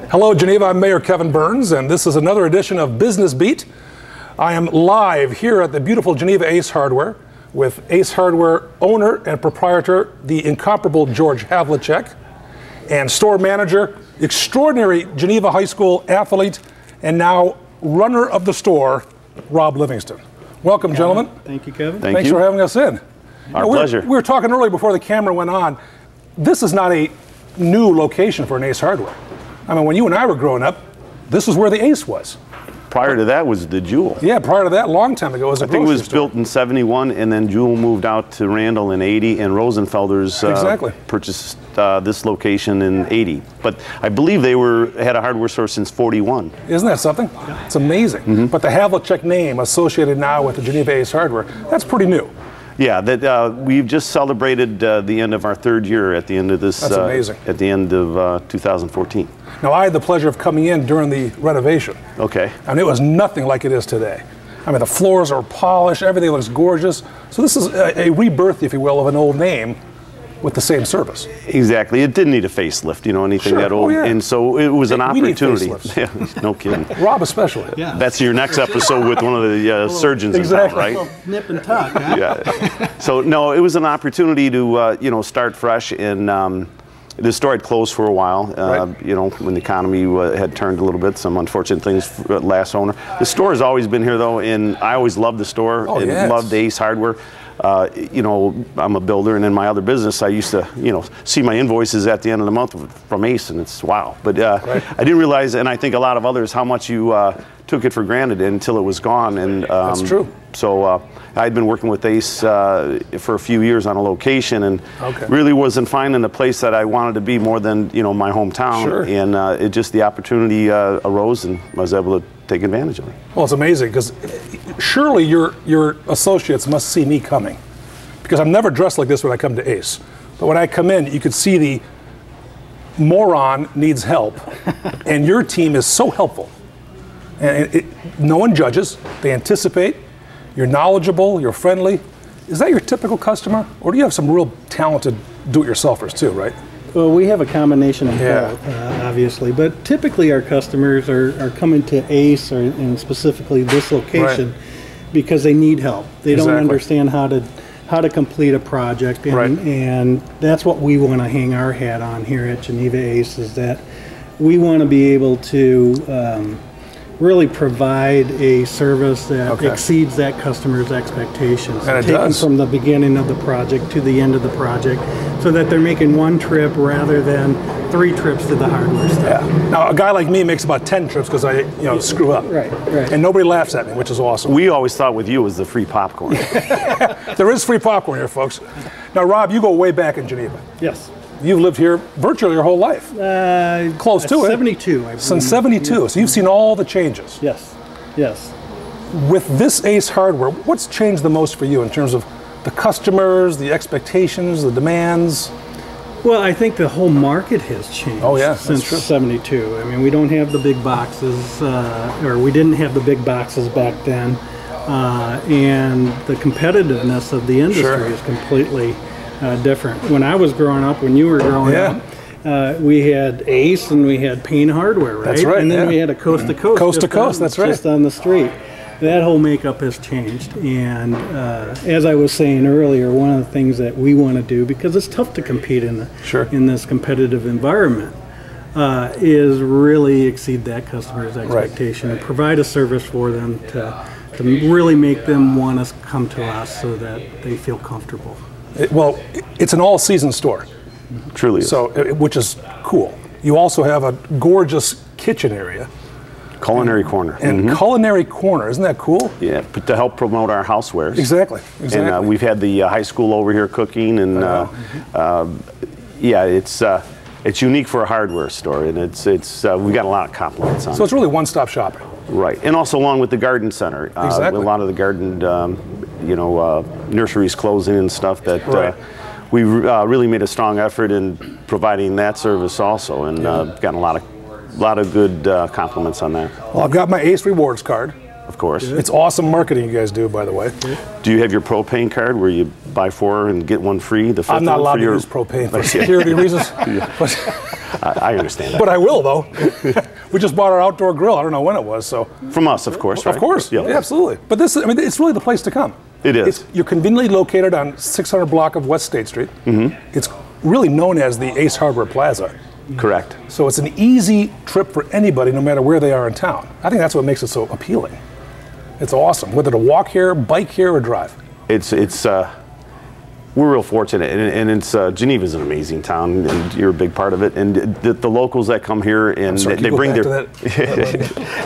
Hello, Geneva. I'm Mayor Kevin Burns, and this is another edition of Business Beat. I am live here at the beautiful Geneva Ace Hardware with Ace Hardware owner and proprietor, the incomparable George Havlicek, and store manager, extraordinary Geneva High School athlete, and now runner of the store, Rob Livingston. Welcome, gentlemen. Thank you, Kevin. Thanks for having us in. Our pleasure. We were talking earlier before the camera went on. This is not a new location for an Ace Hardware. I mean, when you and I were growing up, this is where the Ace was. Prior to that was the Jewel. Yeah, prior to that, long time ago, was a I think it was store. built in '71, and then Jewel moved out to Randall in '80, and Rosenfelder's purchased this location in '80. But I believe they had a hardware store since '41. Isn't that something? Yeah. It's amazing. But the Havlicek name associated now with the Geneva Ace Hardware, that's pretty new. Yeah, we've just celebrated the end of our third year at the end of this. That's amazing. At the end of 2014. Now, I had the pleasure of coming in during the renovation. Okay. And it was nothing like it is today. I mean, the floors are polished, everything looks gorgeous. So this is a rebirth, if you will, of an old name with the same service. Exactly. It didn't need a facelift, you know, anything that old. Oh, yeah. And so it was an opportunity. We need facelifts. Yeah, no kidding. Rob especially. Yeah. That's your next episode with one of the surgeons in town, right? Nip and tuck, huh? Yeah. So no, it was an opportunity to start fresh, and the store had closed for a while. You know, when the economy had turned a little bit, some unfortunate things for last owner. The store has always been here though, and I always loved the store and loved Ace Hardware. You know, I'm a builder, and in my other business, I used to, see my invoices at the end of the month from Ace, and it's wow. But I didn't realize, and I think a lot of others, how much you took it for granted until it was gone. And that's true. So I'd been working with Ace for a few years on a location, and really wasn't finding a place that I wanted to be more than my hometown. Sure. And it just the opportunity arose, and I was able to take advantage of it. Well, it's amazing because surely your associates must see me coming, because I'm never dressed like this when I come to Ace. But when I come in, you could see the moron needs help, and your team is so helpful. And no one judges; they anticipate. You're knowledgeable. You're friendly. Is that your typical customer, or do you have some real talented do-it-yourselfers too? Right? Well, we have a combination of both, obviously, but typically our customers are coming to Ace, and specifically this location, because they need help. They don't understand how to complete a project, and that's what we want to hang our hat on here at Geneva Ace, is that we want to be able to really provide a service that exceeds that customer's expectations. And it take does. them from the beginning of the project to the end of the project, so that they're making one trip rather than 3 trips to the hardware store. Yeah. Now, a guy like me makes about 10 trips because I, screw up. Right. And nobody laughs at me, which is awesome. We always thought with you was the free popcorn. There is free popcorn here, folks. Now, Rob, you go way back in Geneva. Yes. You've lived here virtually your whole life. Close to it. 72, I believe. Since 72. Yeah. So you've seen all the changes. Yes. Yes. With this Ace Hardware, what's changed the most for you in terms of the customers, the expectations, the demands? Well, I think the whole market has changed since 72. I mean, we don't have the big boxes, or we didn't have the big boxes back then, and the competitiveness of the industry is completely different. When I was growing up, when you were growing up, we had Ace and we had Payne Hardware, right? That's right. And then we had a coast to coast. Coast to coast, that's right. Just on the street. That whole makeup has changed, and as I was saying earlier, one of the things that we want to do, because it's tough to compete in this competitive environment, is really exceed that customer's expectation and provide a service for them to really make them want to come to us so that they feel comfortable. Well, it's an all-season store. Truly is. So, which is cool. You also have a gorgeous kitchen area. Culinary corner. And Culinary corner, isn't that cool? Yeah, but to help promote our housewares. Exactly. And we've had the high school over here cooking, and yeah, it's unique for a hardware store, and we got a lot of compliments on it. So it's really one-stop shopping. Right, and also along with the garden center. A lot of the garden, nurseries closing and stuff that. We really made a strong effort in providing that service also, and gotten a lot of good compliments on that. Well, I've got my Ace Rewards card. Of course. It's awesome marketing you guys do, by the way. Do you have your propane card where you buy 4 and get 1 free? The fifth I'm not allowed to use propane for security reasons. I understand that. But I will, though. We just bought our outdoor grill. I don't know when it was. So from us, of course, right? Of course. Yeah, absolutely. But this, I mean, it's really the place to come. It is. You're conveniently located on 600 block of West State Street. It's really known as the Ace Hardware Plaza. Correct. So it's an easy trip for anybody, no matter where they are in town. I think that's what makes it so appealing. It's awesome, whether to walk here, bike here, or drive. We're real fortunate, and it's Geneva's an amazing town, and you're a big part of it. And the locals that come here, and they bring their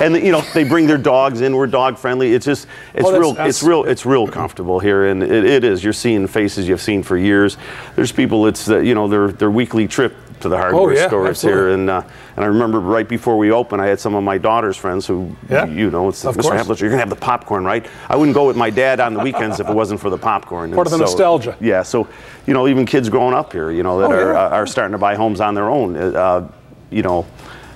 and they bring their dogs in. We're dog friendly. It's just it's real comfortable here, and it is. You're seeing faces you've seen for years. There's people. It's their weekly trip to the hardware stores here, and I remember right before we opened, I had some of my daughter's friends who, it's Mr. Havlicek, you're gonna have the popcorn, right? I wouldn't go with my dad on the weekends if it wasn't for the popcorn. Part of the nostalgia. Yeah, so even kids growing up here, that are starting to buy homes on their own,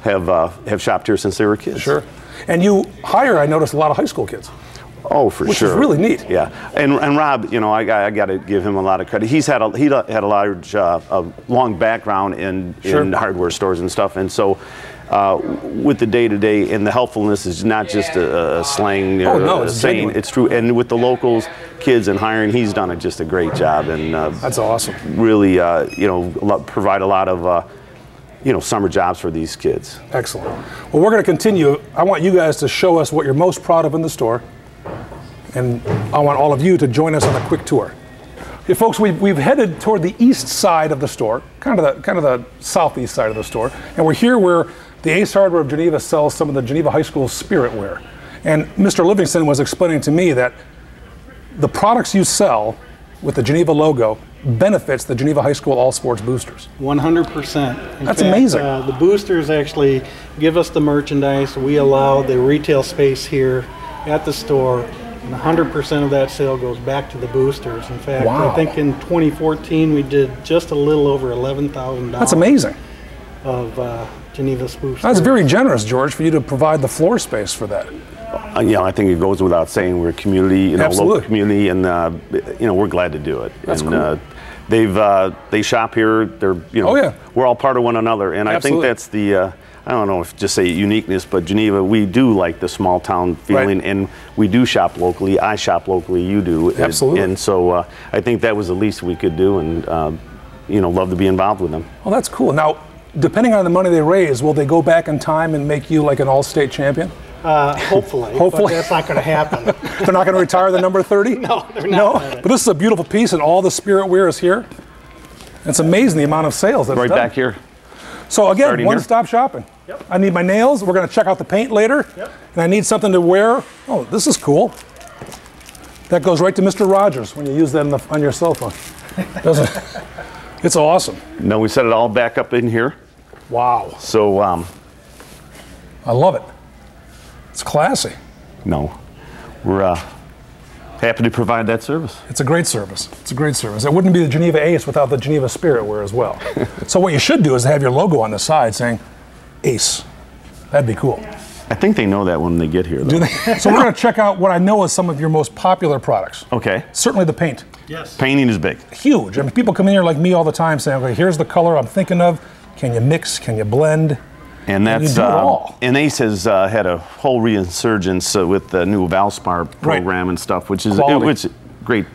have shopped here since they were kids. Sure, and you hire, I noticed, a lot of high school kids. Oh, for which sure. Which is really neat. Yeah, and Rob, I got to give him a lot of credit. He had a large, long background in hardware stores and stuff, and so with the day-to-day and the helpfulness is not just a slang or saying. It's true. And with the locals, kids, and hiring, he's done just a great job. And that's awesome. Really, provide a lot of. Summer jobs for these kids. Excellent. Well, we're going to continue. I want you guys to show us what you're most proud of in the store. And I want all of you to join us on a quick tour. Okay, folks, we've headed toward the east side of the store, kind of the southeast side of the store, and we're here where the Ace Hardware of Geneva sells some of the Geneva High School spirit wear. And Mr. Livingston was explaining to me that the products you sell with the Geneva logo benefits the Geneva High School All Sports boosters. 100%. That's amazing. The boosters actually give us the merchandise. We allow the retail space here at the store. And 100% of that sale goes back to the boosters. In fact, I think in 2014 we did just a little over $11,000. That's amazing. Of Geneva's boosters. That's very generous, George, for you to provide the floor space for that. I think it goes without saying we're a community, local community, and we're glad to do it. That's cool. They shop here. They're we're all part of one another, and I think that's the. I don't know if just say uniqueness, but Geneva, we do like the small town feeling, and we do shop locally. I shop locally, you do. Absolutely. And so I think that was the least we could do, and love to be involved with them. Well, that's cool. Now, depending on the money they raise, will they go back in time and make you like an all-state champion? Hopefully. But that's not going to happen. They're not going to retire the number 30? No, they're not. No, but this is a beautiful piece, and all the spirit wear is here. It's amazing the amount of sales that's right done. Back here. So again, one-stop shopping. Yep. I need my nails. We're going to check out the paint later. Yep. And I need something to wear. Oh, this is cool. That goes right to Mr. Rogers when you use that on your cell phone. Doesn't it? It's awesome. No, we set it all back up in here. Wow. So I love it. It's classy. No, we're happy to provide that service. It's a great service. It's a great service. It wouldn't be the Geneva Ace without the Geneva spirit wear as well. So what you should do is have your logo on the side saying Ace. That'd be cool. I think they know that when they get here, though. Do they? So we're going to check out what I know is some of your most popular products. Okay. Certainly the paint. Yes. Painting is big. Huge. I mean, people come in here like me all the time saying, okay, here's the color I'm thinking of. Can you mix? Can you blend? And that's you do it all. And Ace has had a whole resurgence with the new Valspar program and stuff, which is a great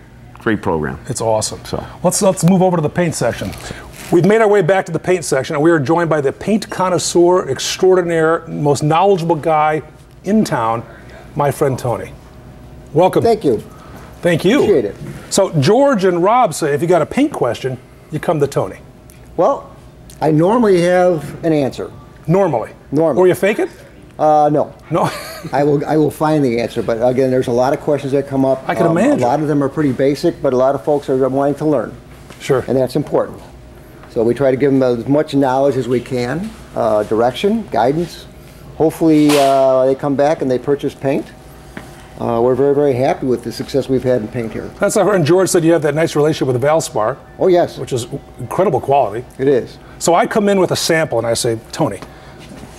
program. It's awesome. So let's move over to the paint section. We've made our way back to the paint section, and we are joined by the paint connoisseur extraordinaire, most knowledgeable guy in town, my friend Tony. Welcome. Thank you. Thank you. Appreciate it. So George and Rob say if you got a paint question, you come to Tony. Well, I normally have an answer. Normally. Normally. Or you fake it? No. No. I will find the answer, but again, there's a lot of questions that come up. I can imagine. A lot of them are pretty basic, but a lot of folks are wanting to learn. Sure. And that's important. So we try to give them as much knowledge as we can, direction, guidance. Hopefully they come back and they purchase paint. We're very, very happy with the success we've had in paint here. That's what I heard. And George said you have that nice relationship with Valspar. Oh, yes. Which is incredible quality. It is. So I come in with a sample and I say, Tony,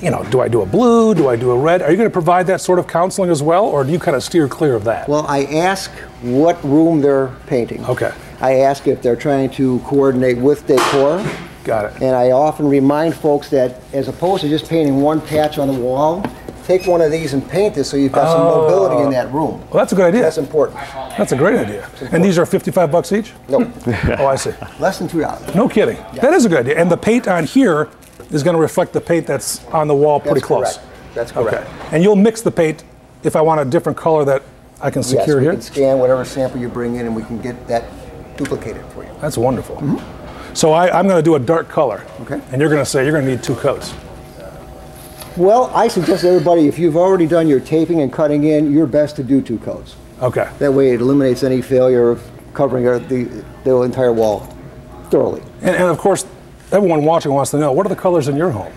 do I do a blue? Do I do a red? Are you going to provide that sort of counseling as well, or do you kind of steer clear of that? Well, I ask what room they're painting. Okay. I ask if they're trying to coordinate with decor. Got it. And I often remind folks that as opposed to just painting one patch on the wall, take one of these and paint it so you've got some mobility in that room. Well, that's a good idea. That's important. That's a great idea. And these are $55 each? No. Oh, I see. Less than $2. No kidding. Yeah. That is a good idea. And the paint on here is going to reflect the paint that's on the wall pretty close. Correct. That's correct. Okay. And you'll mix the paint if I want a different color that I can secure we here? Can scan whatever sample you bring in and we can get that duplicated for you. That's wonderful. So I'm going to do a dark color. Okay. And you're going to say you're going to need 2 coats. Well, I suggest everybody, if you've already done your taping and cutting in, you're best to do 2 coats. Okay. That way it eliminates any failure of covering the entire wall thoroughly. And of course, everyone watching wants to know, what are the colors in your home?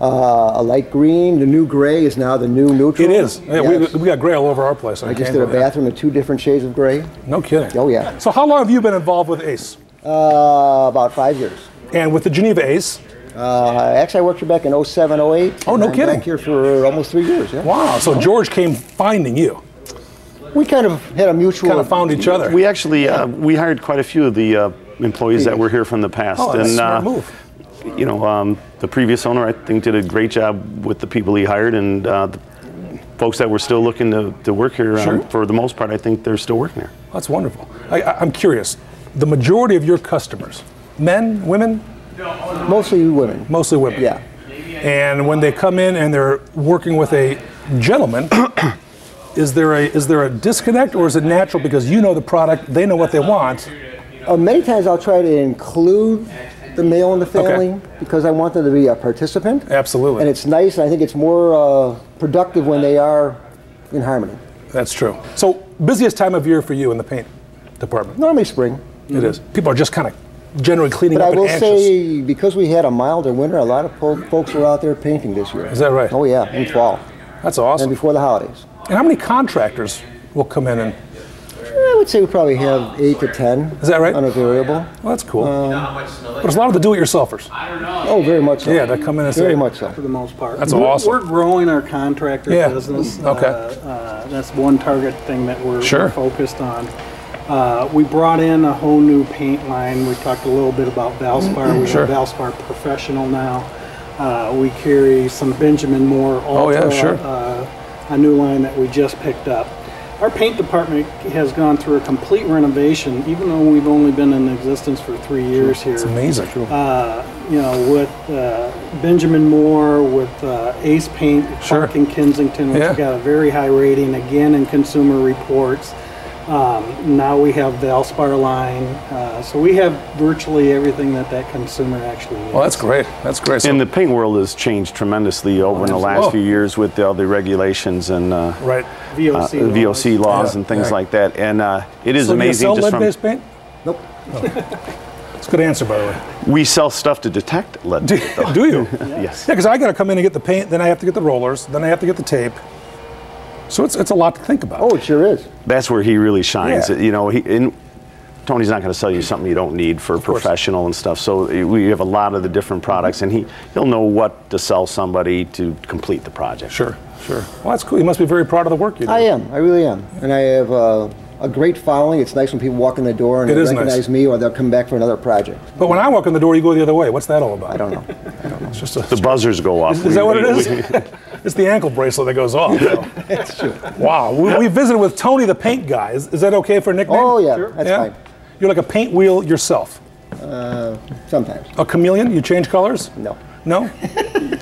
A light green, the new gray is now the new neutral. It is. Yeah, yes. we got gray all over our place. I just did a bathroom in 2 different shades of gray. No kidding. Oh, yeah. So how long have you been involved with Ace? About 5 years. And with the Geneva Ace? Actually, I worked here back in 07, 08. Oh, no I'm kidding. back here for almost 3 years, yeah. Wow, so George came finding you. We kind of had a mutual... Kind of found each other. We actually, we hired quite a few of the employees that were here from the past. Oh, that's a smart move. You know, the previous owner, I think, did a great job with the people he hired, and the folks that were still looking to work here, for the most part, I think they're still working here. That's wonderful. I'm curious, the majority of your customers, men, women? Mostly women. Mostly women. Yeah. And when they come in and they're working with a gentleman, is there a disconnect, or is it natural because you know the product, they know what they want? Many times I'll try to include the male in the family because I want them to be a participant. Absolutely. And it's nice, and I think it's more productive when they are in harmony. That's true. So, busiest time of year for you in the paint department? Normally spring. It is. People are just kind of generally cleaning but up and anxious. anxious. But I will say, because we had a milder winter, a lot of folks were out there painting this year. Is that right? Oh yeah, in fall. That's awesome. And before the holidays. And how many contractors will come in and... I would say we probably have 8 to 10. Is that right? On a variable. Well, that's cool. But there's a lot of the do-it-yourselfers. Oh, very much so. Yeah, that come in and say... Very much so. For the most part. That's awesome. We're growing our contractor business. Okay. That's one target thing that we're focused on. We brought in a whole new paint line. We talked a little bit about Valspar. We have Valspar Professional now. We carry some Benjamin Moore Ultra, a new line that we just picked up. Our paint department has gone through a complete renovation, even though we've only been in existence for 3 years here. It's amazing. You know, with Benjamin Moore, with Ace Paint, Park in Kensington, which got a very high rating again in Consumer Reports. Now we have the Valspar line, so we have virtually everything that consumer actually needs. Well, that's great. That's great. And the paint world has changed tremendously over in the last few years with all the regulations and VOC laws and things like that. And it is amazing. Do you sell lead-based paint? Nope. That's a good answer, by the way. We sell stuff to detect lead. Do you? Yes. Yeah, because I got to come in and get the paint, then I have to get the rollers, then I have to get the tape. So it's a lot to think about. Oh, it sure is. That's where he really shines. You know, Tony's not going to sell you something you don't need for professional and stuff. So we have a lot of the different products, and he'll know what to sell somebody to complete the project. Sure. Well, that's cool. You must be very proud of the work you do. I am. I really am. And I have a great following. It's nice when people walk in the door and they recognize me, or they'll come back for another project. But when I walk in the door, you go the other way. What's that all about? I don't know. It's just the buzzers go off. Is that what it is? It's the ankle bracelet that goes off. That's true. Wow. We visited with Tony the paint guy. Is that okay for a nickname? Oh, yeah. That's fine. You're like a paint wheel yourself. Sometimes. A chameleon? You change colors? No. No?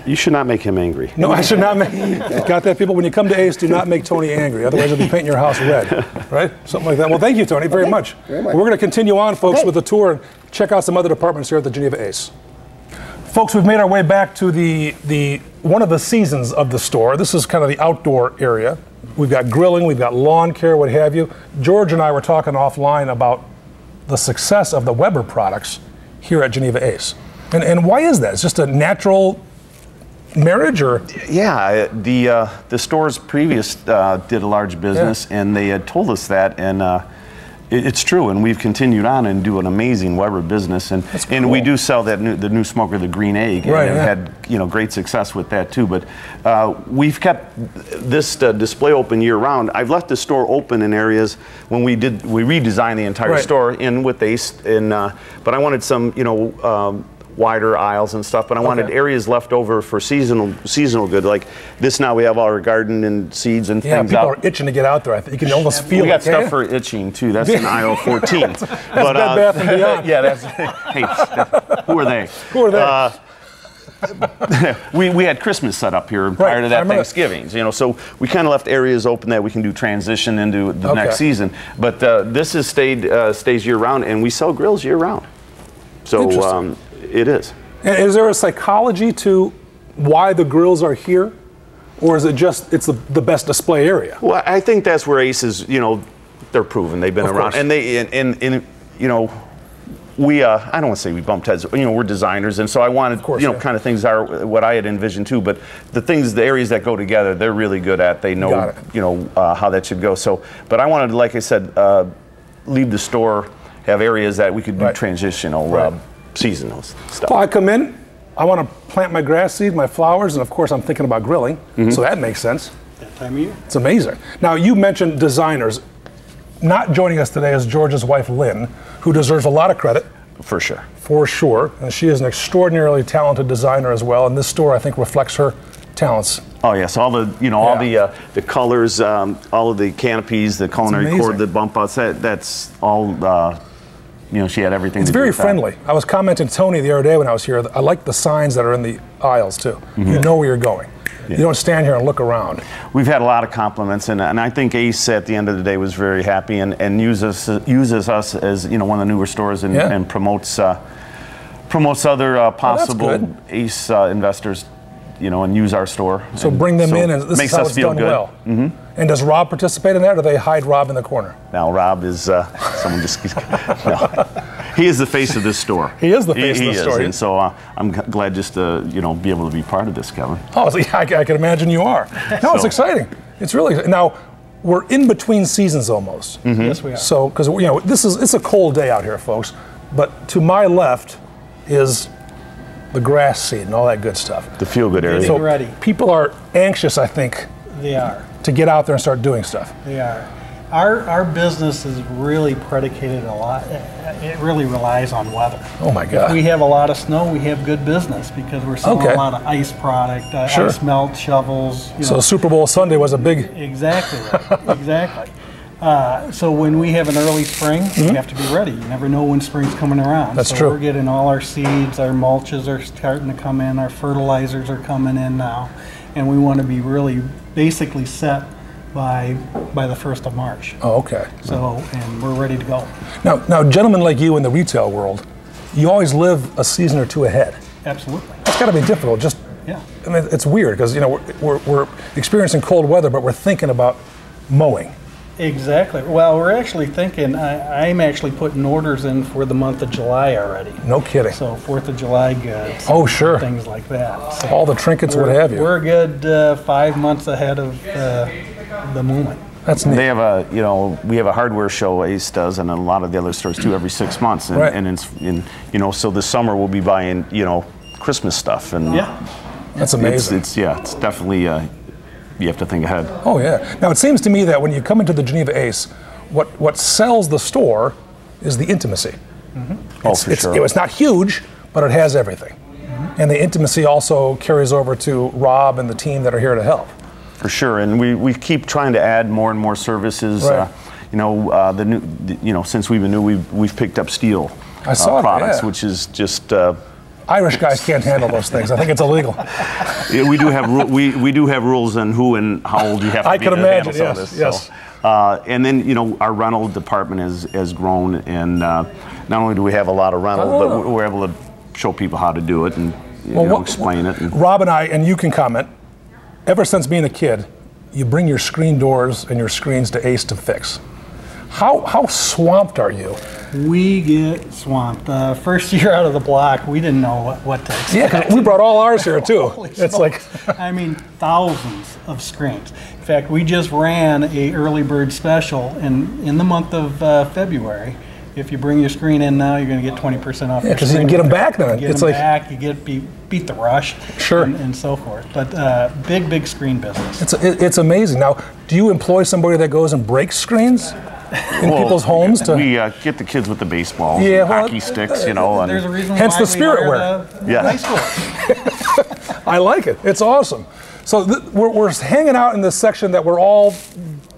You should not make him angry. No, I should not make... Got that, people? When you come to Ace, do not make Tony angry. Otherwise, he'll be painting your house red. Right? Something like that. Well, thank you, Tony, very much. Very much. We're going to continue on, folks, with the tour and check out some other departments here at the Geneva Ace. Folks, we've made our way back to the one of the seasons of the store. This is kind of the outdoor area. We've got grilling, we've got lawn care, what have you. George and I were talking offline about the success of the Weber products here at Geneva Ace. And why is that? It's just a natural marriage, or? Yeah, the stores previous did a large business, and they had told us that, and It's true, and we've continued on and do an amazing Weber business, and we do sell the new smoker, the Green Egg, and have had great success with that too. But we've kept this display open year round. I've left the store open in areas when we redesigned the entire store in with Ace, but I wanted some wider aisles and stuff, but I wanted areas left over for seasonal good. Like this now, we have our garden and seeds and things people are itching to get out there. I think you can almost feel it. We got stuff for itching too. That's in aisle 14. that's Bed Bath and Beyond. Yeah, that's. Hey, who are they? Who are they? We had Christmas set up here prior to that Thanksgiving, so we kind of left areas open that we can do transition into the next season. But this has stays year round, and we sell grills year round. So it is. And is there a psychology to why the grills are here, or is it just it's the best display area? Well, I think that's where Ace is. They're proven. They've been around, and we I don't want to say we bumped heads. We're designers, and so I wanted kind of things are what I had envisioned too. But the areas that go together, they're really good at. They know how that should go. So, but I wanted, like I said, leave the store, have areas that we could do transitional. Seasonal stuff. Well, I come in, I want to plant my grass seed, my flowers, and of course I'm thinking about grilling, so that makes sense. That time of year. It's amazing. Now, you mentioned designers. Not joining us today is George's wife, Lynn, who deserves a lot of credit. For sure. For sure. And she is an extraordinarily talented designer as well, and this store, I think, reflects her talents. Oh yes, all the all the colors, all of the canopies, the culinary cord, the bump outs. That's all. She had everything. It's very friendly. I was commenting to Tony the other day when I was here. I like the signs that are in the aisles too. You know where you're going. You don't stand here and look around. We've had a lot of compliments, and I think Ace at the end of the day was very happy and uses us as one of the newer stores and promotes other possible Ace investors. And use our store. So bring them in, and this is how it's done well. And does Rob participate in that, or do they hide Rob in the corner? Now, Rob is someone just. No. He is the face of this store. He is the face of the store. And so I'm glad just to be able to be part of this, Kevin. Oh, so I can imagine you are. No, it's exciting. It's really now. We're in between seasons almost. Yes, we are. So because it's a cold day out here, folks. But to my left is the grass seed and all that good stuff. The feel-good area. So ready. People are anxious, I think. They are. To get out there and start doing stuff. They are. Our business is really predicated a lot. It really relies on weather. Oh my God. If we have a lot of snow, we have good business because we're selling a lot of ice product, ice melt shovels. So Super Bowl Sunday was a big. Exactly right. Exactly. So when we have an early spring, we have to be ready. You never know when spring's coming around. That's true. We're getting all our seeds, our mulches are starting to come in, our fertilizers are coming in now, and we want to be really basically set by the 1st of March. Oh, okay. So, and we're ready to go. Now, gentlemen like you in the retail world, you always live a season or two ahead. Absolutely. That's got to be difficult. I mean, it's weird because we're experiencing cold weather, but we're thinking about mowing. Exactly. Well, we're actually thinking, I'm actually putting orders in for the month of July already. No kidding. So 4th of July goods. Oh, sure. Things like that. So all the trinkets, what have you. We're a good 5 months ahead of the moment. That's neat. They have we have a hardware show Ace does, and a lot of the other stores too, every 6 months. And so this summer we'll be buying, Christmas stuff. And that's amazing. It's definitely. You have to think ahead. Oh yeah. Now it seems to me that when you come into the Geneva Ace, what sells the store is the intimacy. Oh, for sure. It's not huge, but it has everything. And the intimacy also carries over to Rob and the team that are here to help. For sure, and we keep trying to add more and more services. Right. Since we've been new, we've picked up steel products, which is just. Irish guys can't handle those things. I think it's illegal. We do have rules on who and how old you have to be. I can imagine. Yes. So, and then our rental department has grown, and not only do we have a lot of rental, but we're able to show people how to do it and explain it. Rob and I, and you can comment. Ever since being a kid, you bring your screen doors and your screens to Ace to fix. How swamped are you? We get swamped. First year out of the block, we didn't know what to expect. Yeah, we brought all ours here too. It's like, I mean, thousands of screens. In fact, we just ran a early bird special in the month of February. If you bring your screen in now, you're going to get 20% off. Yeah, because you can get them back then. Get them back, you get beat the rush, sure, and so forth. But big screen business. It's amazing. Now, do you employ somebody that goes and breaks screens in people's homes? We get the kids with the baseball, hockey sticks, you know. There's a reason hence why the spirit wear. High school. I like it. It's awesome. So we're hanging out in this section that we're all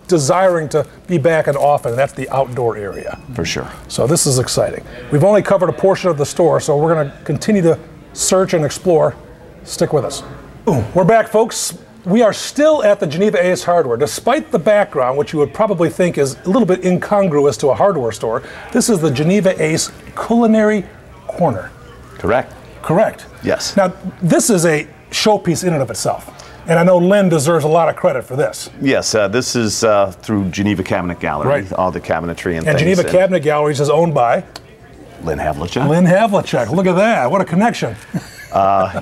desiring to be back and often, and that's the outdoor area. For sure. So this is exciting. We've only covered a portion of the store, so we're going to continue to search and explore. Stick with us. Boom. We're back, folks. We are still at the Geneva Ace Hardware. Despite the background, which you would probably think is a little bit incongruous to a hardware store, this is the Geneva Ace Culinary Corner. Correct. Correct. Yes. Now, this is a showpiece in and of itself. And I know Lynn deserves a lot of credit for this. Yes, this is through Geneva Cabinet Gallery, right, all the cabinetry and things. And Geneva Cabinet Galleries is owned by? Lynn Havlicek. Lynn Havlicek. Look at that. What a connection.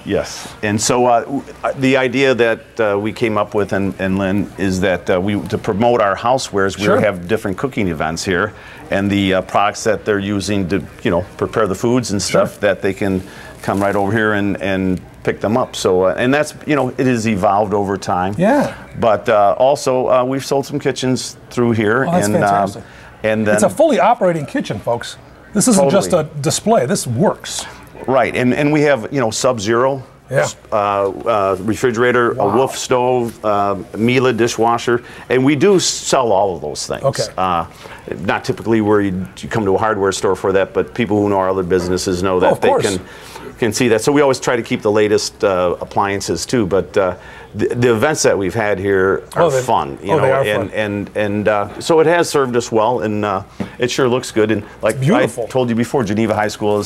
Yes. And so the idea that we came up with, and Lynn, is that to promote our housewares, sure, we have different cooking events here, and the products that they're using to, prepare the foods and stuff, sure, that they can come right over here and pick them up. So, and that's, it has evolved over time. Yeah. But also, we've sold some kitchens through here. Oh, that's fantastic. And then, it's a fully operating kitchen, folks. This isn't just a display. This works. Right, and we have, Sub-Zero, refrigerator, wow, a Wolf stove, Miele dishwasher, and we do sell all of those things. Okay. Not typically where you come to a hardware store for that, but people who know our other businesses know that they can see that. So we always try to keep the latest appliances too, but the events that we've had here are fun, they are fun. And so it has served us well, and it sure looks good. And like I told you before, Geneva High School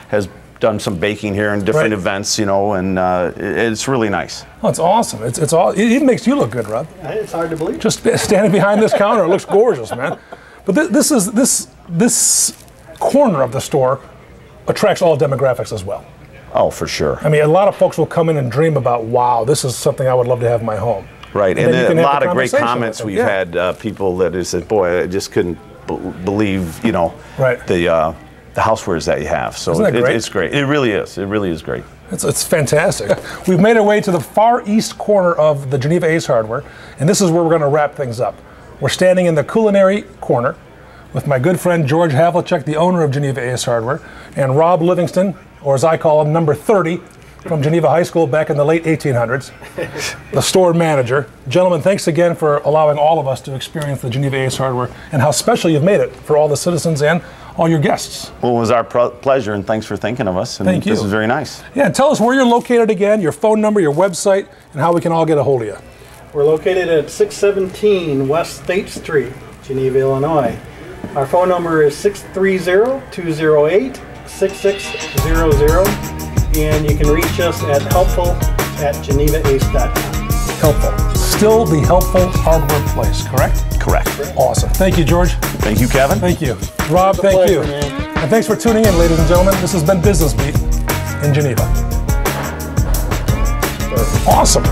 has done some baking here and different events, and it's really nice. Oh, it's awesome. It even makes you look good, Rob. It's hard to believe. Just standing behind this counter, it looks gorgeous, man. But this corner of the store attracts all demographics as well. Oh, for sure. I mean, a lot of folks will come in and dream about, wow, this is something I would love to have in my home. Right, and a lot of great comments we've had. People that have said, boy, I just couldn't believe, the housewares that you have. So it's great. It really is. It really is great. It's fantastic. We've made our way to the far east corner of the Geneva Ace Hardware, and this is where we're going to wrap things up. We're standing in the Culinary corner with my good friend George Havlicek, the owner of Geneva Ace Hardware, and Rob Livingston, or as I call him, number 30, from Geneva High School back in the late 1800s, the store manager. Gentlemen, thanks again for allowing all of us to experience the Geneva Ace Hardware and how special you've made it for all the citizens and all your guests. Well, it was our pleasure, and thanks for thinking of us. And thank you. This is very nice. Yeah, tell us where you're located again, your phone number, your website, and how we can all get a hold of you. We're located at 617 West State Street, Geneva, Illinois. Our phone number is 630-208-6600, and you can reach us at helpful@genevaace.com. Helpful. Still the helpful hardware place, correct? Correct. Awesome. Thank you, George. Thank you, Kevin. Thank you. Rob, thank you. And thanks for tuning in, ladies and gentlemen. This has been Business Beat in Geneva. Awesome.